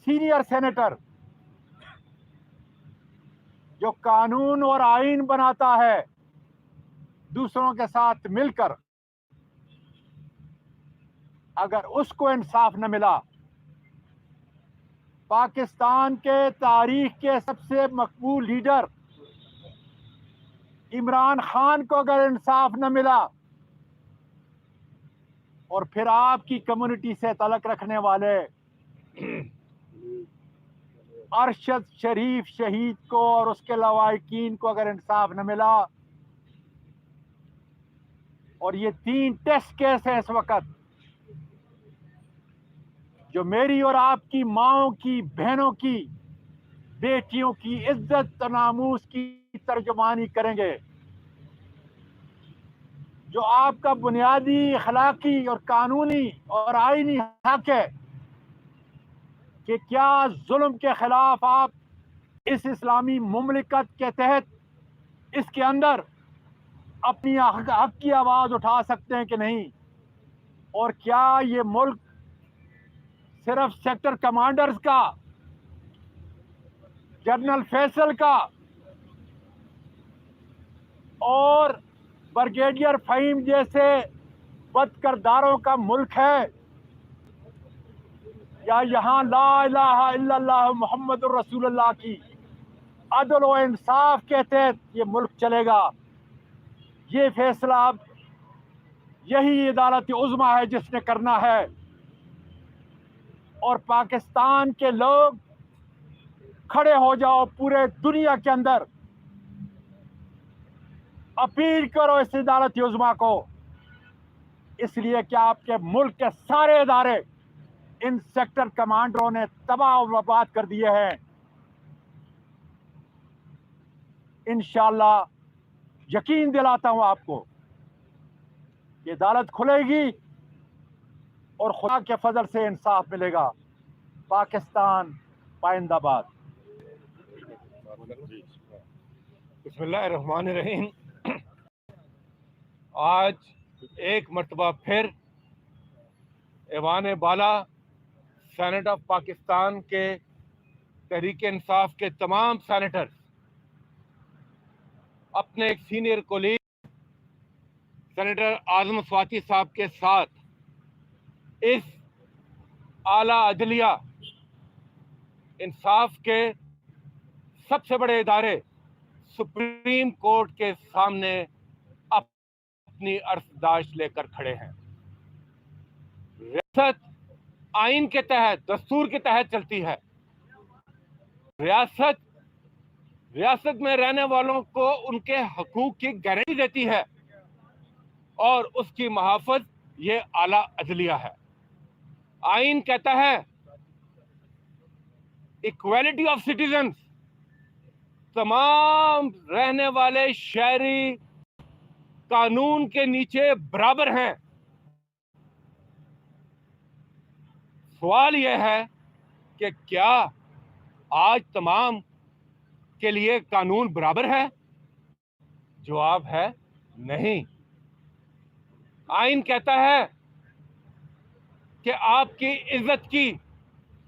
Senior senator جو قانون اور آئین بناتا ہے دوسروں کے ساتھ مل کر، اگر اس کو انصاف نہ ملا، پاکستان کے تاریخ کے سب سے مقبول لیڈر عمران خان کو اگر انصاف نہ ملا، اور پھر آپ کی کمیونٹی سے تعلق رکھنے والے ارشد شریف شہید کو اور اس کے لواحقین کو اگر انصاف نہ ملا، اور یہ 3 ٹیسٹ کیس ہیں اس وقت جو میری اور آپ کی ماؤں کی، بہنوں کی، بیٹیوں کی عزت و ناموس کی ترجمانی کریں گے، جو آپ کا بنیادی اخلاقی اور قانونی اور آئینی حق ہے کہ کیا ظلم کے خلاف آپ اس اسلامی مملکت کے تحت اس کے اندر اپنی حق کی آواز اٹھا سکتے ہیں کہ نہیں، اور کیا یہ ملک صرف سیکٹر کمانڈرز کا، جنرل فیصل کا اور بریگیڈیئر فہیم جیسے بد کرداروں کا ملک ہے، یا یہاں لا الہ الا اللہ محمد الرسول اللہ کی عدل و انصاف کے تحت یہ ملک چلے گا؟ یہ فیصلہ اب یہی عدالت عظمیٰ ہے جس نے کرنا ہے، اور پاکستان کے لوگ کھڑے ہو جاؤ، پورے دنیا کے اندر اپیل کرو اس عدالت عظمیٰ کو، اس لیے کہ آپ کے ملک کے سارے ادارے ان سیکٹر کمانڈروں نے تباہ و برباد کر دیے ہیں۔ انشاءاللہ یقین دلاتا ہوں آپ کو کہ عدالت کھلے گی اور خدا کے فضل سے انصاف ملے گا۔ پاکستان پائندہ باد۔ بسم اللہ الرحمن الرحیم۔ آج ایک مرتبہ پھر ایوان بالا سینٹ آف پاکستان کے تحریک انصاف کے تمام سینیٹر اپنے ایک سینئر کولیگ سینیٹر اعظم سواتی صاحب کے ساتھ اس اعلیٰ عدلیہ انصاف کے سب سے بڑے ادارے سپریم کورٹ کے سامنے اپنی عرضداشت لے کر کھڑے ہیں۔ ریاست آئین کے تحت، دستور کے تحت چلتی ہے۔ ریاست میں رہنے والوں کو ان کے حقوق کی گارنٹی دیتی ہے، اور اس کی محافظ یہ اعلیٰ عدلیہ ہے۔ آئین کہتا ہے ایکویلٹی آف سٹیزنز، تمام رہنے والے شہری قانون کے نیچے برابر ہیں۔ سوال یہ ہے کہ کیا آج تمام کے لیے قانون برابر ہے؟ جواب ہے نہیں۔ آئین کہتا ہے کہ آپ کی عزت کی،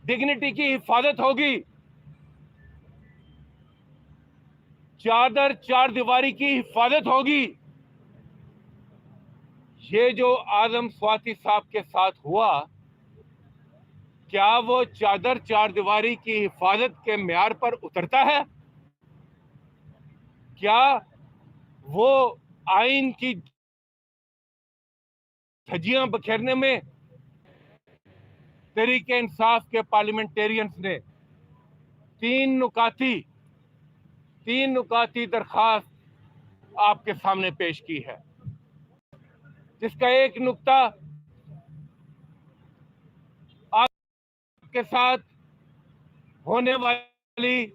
ڈگنیٹی کی حفاظت ہوگی، چار دیواری کی حفاظت ہوگی۔ یہ جو اعظم سواتی صاحب کے ساتھ ہوا، کیا وہ چار دیواری کی حفاظت کے معیار پر اترتا ہے؟ کیا وہ آئین کی دھجیاں بکھیرنے میں تحریک انصاف کے پارلیمنٹیرینز نے تین نکاتی درخواست آپ کے سامنے پیش کی ہے، جس کا ایک نقطہ آپ کے ساتھ ہونے والی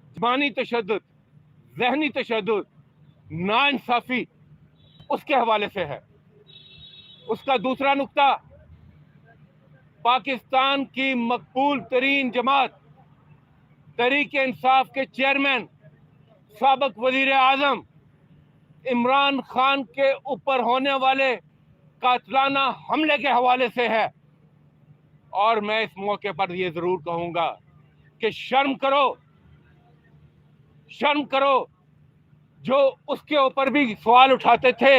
جسمانی تشدد، ذہنی تشدد، ناانصافی، اس کے حوالے سے ہے۔ اس کا دوسرا نقطہ پاکستان کی مقبول ترین جماعت تحریک انصاف کے چیئرمین، سابق وزیر اعظم عمران خان کے اوپر ہونے والے قاتلانہ حملے کے حوالے سے ہے، اور میں اس موقع پر یہ ضرور کہوں گا کہ شرم کرو جو اس کے اوپر بھی سوال اٹھاتے تھے.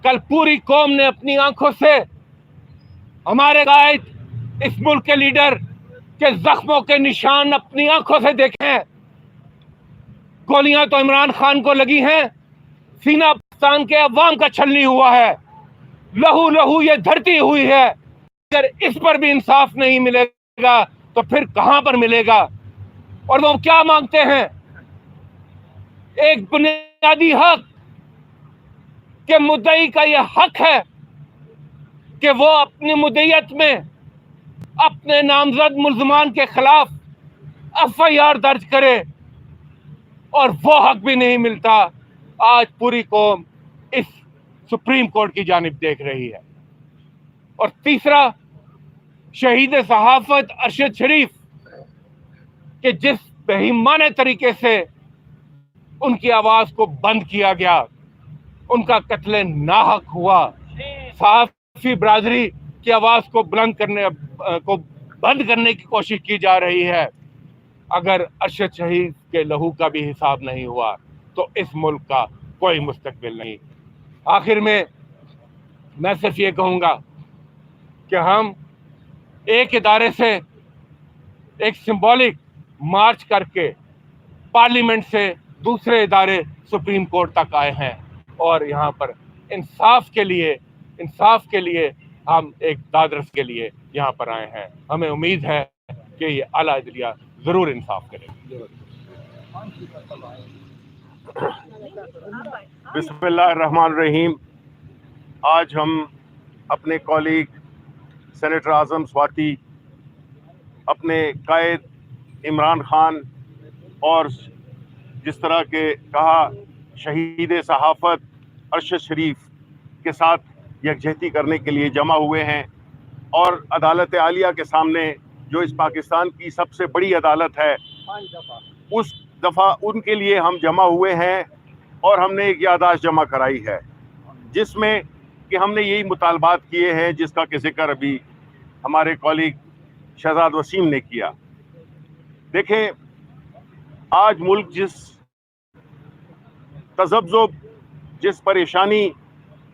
کل پوری قوم نے اپنی آنکھوں سے ہمارے قائد اس ملک کے لیڈر کے زخموں کے نشان اپنی آنکھوں سے دیکھے ہیں. گولیاں تو عمران خان کو لگی ہیں, سینہ پاکستان کے عوام کا چھلنی ہوا ہے, لہو لہو یہ دھرتی ہوئی ہے. اگر اس پر بھی انصاف نہیں ملے گا تو پھر کہاں پر ملے گا؟ اور وہ کیا مانگتے ہیں؟ ایک بنیادی حق کہ مدعی کا یہ حق ہے کہ وہ اپنی مدعیت میں اپنے نامزد ملزمان کے خلاف FIR درج کرے, اور وہ حق بھی نہیں ملتا. آج پوری قوم اس سپریم کورٹ کی جانب دیکھ رہی ہے. اور تیسرا, شہید صحافت ارشد شریف کہ جس بہیمانہ طریقے سے ان کی آواز کو بند کیا گیا, ان کا قتل ناحق ہوا, صحافی برادری کی آواز کو بند کرنے کی کوشش کی جا رہی ہے. اگر ارشد شریف کے لہو کا بھی حساب نہیں ہوا تو اس ملک کا کوئی مستقبل نہیں. آخر میں صرف یہ کہوں گا کہ ہم ایک ادارے سے ایک سمبولک مارچ کر کے پارلیمنٹ سے دوسرے ادارے سپریم کورٹ تک آئے ہیں, اور یہاں پر انصاف کے لیے ہم ایک دادرس کے لیے یہاں پر آئے ہیں. ہمیں امید ہے کہ یہ اعلیٰ عدلیہ ضرور انصاف کرے. بسم اللہ الرحمن الرحیم. آج ہم اپنے کولیگ سینیٹر اعظم سواتی, اپنے قائد عمران خان, اور جس طرح کے کہا شہید صحافت ارشد شریف کے ساتھ یکجہتی کرنے کے لیے جمع ہوئے ہیں. اور عدالت عالیہ کے سامنے, جو اس پاکستان کی سب سے بڑی عدالت ہے, اس دفعہ ان کے لیے ہم جمع ہوئے ہیں. اور ہم نے ایک یادداشت جمع کرائی ہے جس میں کہ ہم نے یہی مطالبات کیے ہیں جس کا کہ ذکر ابھی ہمارے کولیگ شہزاد وسیم نے کیا. دیکھیں, آج ملک جس تذبذب, جس پریشانی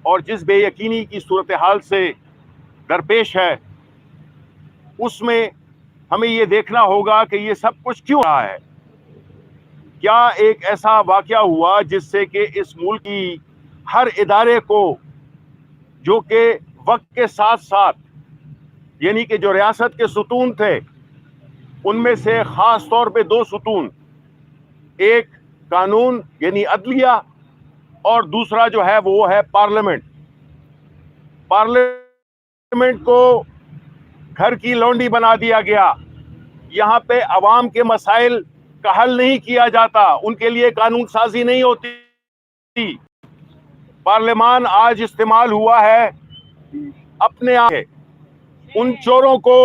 اور جس بے یقینی کی صورتحال سے درپیش ہے, اس میں ہمیں یہ دیکھنا ہوگا کہ یہ سب کچھ کیوں رہا ہے. کیا ایک ایسا واقعہ ہوا جس سے کہ اس ملک کی ہر ادارے کو, جو کہ وقت کے ساتھ ساتھ, یعنی کہ جو ریاست کے ستون تھے ان میں سے خاص طور پہ 2 ستون, ایک قانون یعنی عدلیہ, اور دوسرا جو ہے وہ ہے پارلیمنٹ. پارلیمنٹ کو گھر کی لونڈی بنا دیا گیا. یہاں پہ عوام کے مسائل کا حل نہیں کیا جاتا, ان کے لیے قانون سازی نہیں ہوتی. پارلیمان آج استعمال ہوا ہے اپنے ان چوروں کو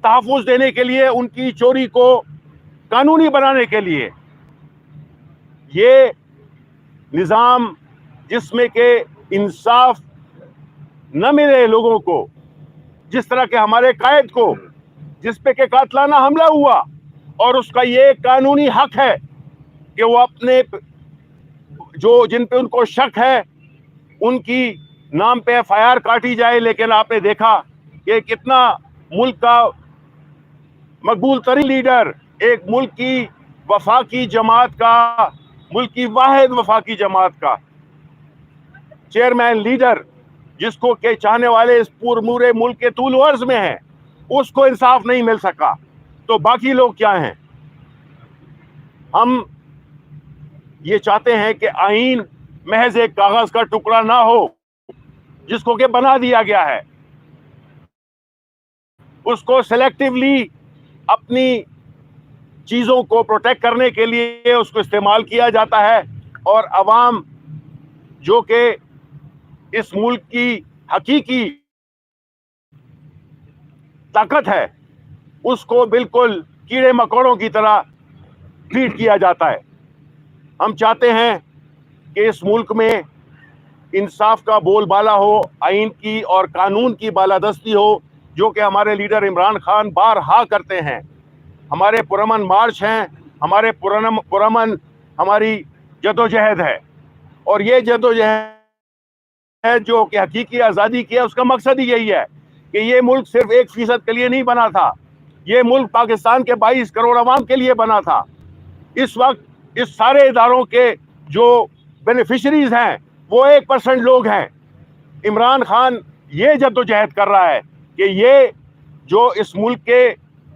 تحفظ دینے کے لیے, ان کی چوری کو قانونی بنانے کے لیے. یہ نظام جس میں کہ انصاف نہ ملے لوگوں کو, جس طرح کہ ہمارے قائد کو جس پہ کہ قاتلانہ حملہ ہوا, اور اس کا یہ قانونی حق ہے کہ وہ اپنے جن پہ ان کو شک ہے ان کی نام پہ FIR کاٹی جائے. لیکن آپ نے دیکھا کہ کتنا ملک کا مقبول ترین لیڈر, ایک ملک کی وفاقی جماعت کا, ملک کی واحد وفاقی جماعت کا چیئرمین لیڈر, جس کو کہ چاہنے والے اس پورے ملک کے طول و عرض میں ہیں, اس کو انصاف نہیں مل سکا. تو باقی لوگ کیا ہیں؟ ہم یہ چاہتے ہیں کہ آئین محض ایک کاغذ کا ٹکڑا نہ ہو جس کو کہ بنا دیا گیا ہے. اس کو سلیکٹیولی اپنی چیزوں کو پروٹیکٹ کرنے کے لیے اس کو استعمال کیا جاتا ہے, اور عوام جو کہ اس ملک کی حقیقی طاقت ہے اس کو بالکل کیڑے مکوڑوں کی طرح ٹریٹ کیا جاتا ہے. ہم چاہتے ہیں کہ اس ملک میں انصاف کا بول بالا ہو, آئین کی اور قانون کی بالادستی ہو, جو کہ ہمارے لیڈر عمران خان بارہا کرتے ہیں. ہمارے پرامن مارچ ہیں, ہمارے پرامن ہماری جدوجہد ہے, اور یہ جدوجہد جو کہ حقیقی آزادی کی ہے اس کا مقصد ہی یہی ہے کہ یہ ملک صرف 1% کے لیے نہیں بنا تھا, یہ ملک پاکستان کے 22 کروڑ عوام کے لیے بنا تھا. اس وقت اس سارے اداروں کے جو بینیفیشریز ہیں وہ 1% لوگ ہیں. عمران خان یہ جدوجہد کر رہا ہے کہ یہ جو اس ملک کے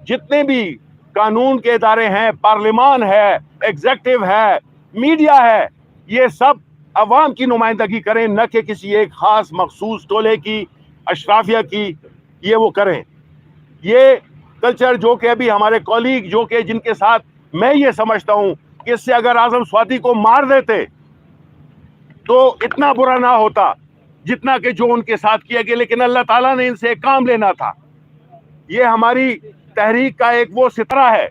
جتنے بھی قانون کے ادارے ہیں, پارلیمان ہے, ایگزیکٹو ہے, میڈیا ہے, یہ سب عوام کی نمائندگی کریں, نہ کہ کسی ایک خاص مخصوص ٹولے کی, اشرافیہ کی. یہ وہ کریں. یہ کلچر جو کہ ابھی ہمارے کولیگ جو کہ جن کے ساتھ میں یہ سمجھتا ہوں کہ اس سے اگر اعظم سوادی کو مار دیتے تو اتنا برا نہ ہوتا جتنا کہ جو ان کے ساتھ کیا گیا, لیکن اللہ تعالیٰ نے ان سے ایک کام لینا تھا. یہ ہماری تحریک کا ایک وہ ستارہ ہے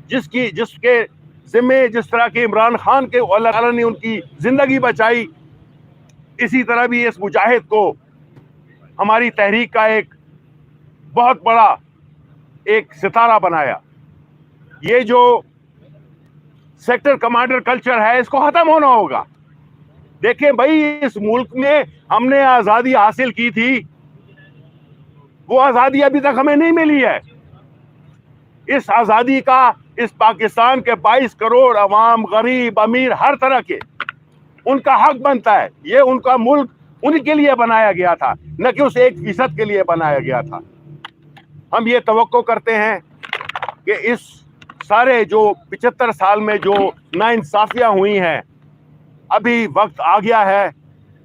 جس کے ذمے جس طرح کے عمران خان کے اللہ تعالیٰ نے ان کی زندگی بچائی, اسی طرح بھی اس مجاہد کو ہماری تحریک کا ایک بہت بڑا ایک ستارہ بنایا. یہ جو سیکٹر کمانڈر کلچر ہے اس کو ختم ہونا ہوگا. دیکھیں بھائی, اس ملک میں ہم نے آزادی حاصل کی تھی, وہ آزادی ابھی تک ہمیں نہیں ملی ہے. اس آزادی کا اس پاکستان کے 22 کروڑ عوام, غریب, امیر, ہر طرح کے, ان کا حق بنتا ہے. یہ ان کا ملک ان کے لیے بنایا گیا تھا, نہ کہ اس 1% کے لیے بنایا گیا تھا. ہم یہ توقع کرتے ہیں کہ اس سارے جو 75 سال میں جو ناانصافیاں ہوئی ہیں, ابھی وقت آ گیا ہے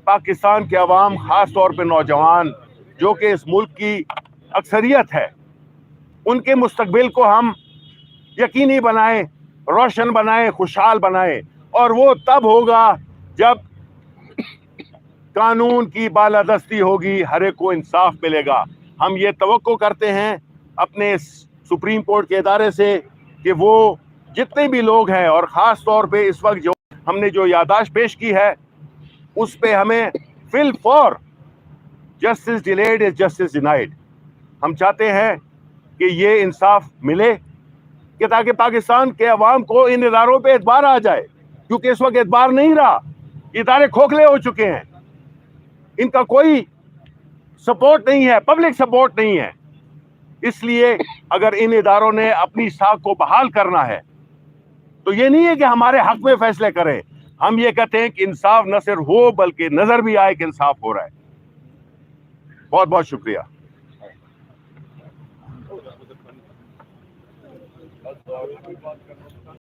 پاکستان کے عوام, خاص طور پہ نوجوان جو کہ اس ملک کی اکثریت ہے, ان کے مستقبل کو ہم یقینی بنائیں, روشن بنائیں, خوشحال بنائیں. اور وہ تب ہوگا جب قانون کی بالادستی ہوگی, ہر ایک کو انصاف ملے گا. ہم یہ توقع کرتے ہیں اپنے سپریم کورٹ کے ادارے سے کہ وہ جتنے بھی لوگ ہیں, اور خاص طور پہ اس وقت جو ہم نے جو یادداشت پیش کی ہے اس پہ ہمیں فی الفور justice delayed is justice denied. ہم چاہتے ہیں کہ یہ انصاف ملے کہ تاکہ پاکستان کے عوام کو ان اداروں پہ اعتبار آ جائے, کیونکہ اس وقت اعتبار نہیں رہا. ادارے کھوکھلے ہو چکے ہیں, ان کا کوئی سپورٹ نہیں ہے, پبلک سپورٹ نہیں ہے. اس لیے اگر ان اداروں نے اپنی ساکھ کو بحال کرنا ہے تو یہ نہیں ہے کہ ہمارے حق میں فیصلے کریں. ہم یہ کہتے ہیں کہ انصاف نہ صرف ہو بلکہ نظر بھی آئے کہ انصاف ہو رہا ہے. بہت بہت شکریہ.